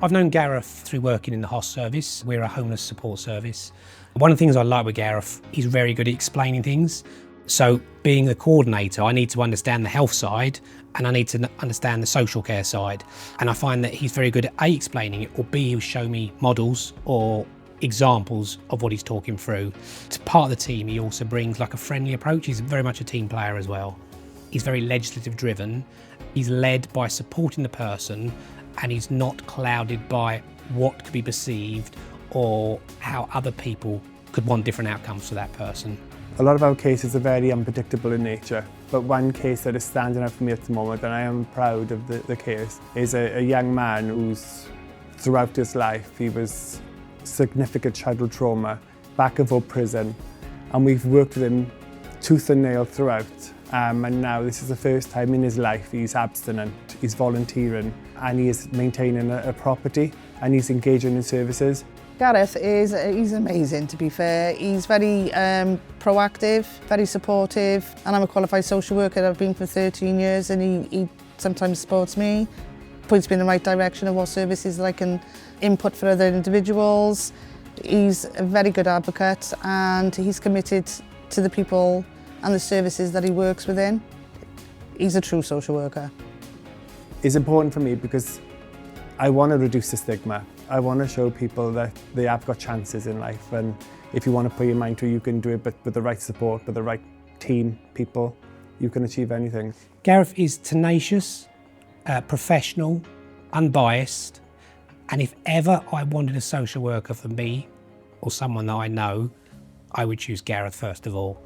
I've known Gareth through working in the HOS service. We're a homeless support service. One of the things I like with Gareth, he's very good at explaining things. So being the coordinator, I need to understand the health side and I need to understand the social care side. And I find that he's very good at A, explaining it, or B, he'll show me models or examples of what he's talking through. As part of the team, he also brings like a friendly approach. He's very much a team player as well. He's very legislative driven. He's led by supporting the person and he's not clouded by what could be perceived or how other people could want different outcomes for that person. A lot of our cases are very unpredictable in nature, but one case that is standing out for me at the moment, and I am proud of the case, is a young man who's, throughout his life, he was significant childhood trauma, back and forth prison, and we've worked with him tooth and nail throughout. And now this is the first time in his life he's abstinent, he's volunteering, and he is maintaining a property, and he's engaging in services. Gareth he's amazing, to be fair. He's very proactive, very supportive, and I'm a qualified social worker. I've been for 13 years, and he sometimes supports me, points me in the right direction of what services that I can input for other individuals. He's a very good advocate, and he's committed to the people and the services that he works within. He's a true social worker. It's important for me because I want to reduce the stigma. I want to show people that they have got chances in life, and if you want to put your mind to it, you can do it, but with the right support, with the right team, people, you can achieve anything. Gareth is tenacious, professional, unbiased, and if ever I wanted a social worker for me or someone that I know, I would choose Gareth first of all.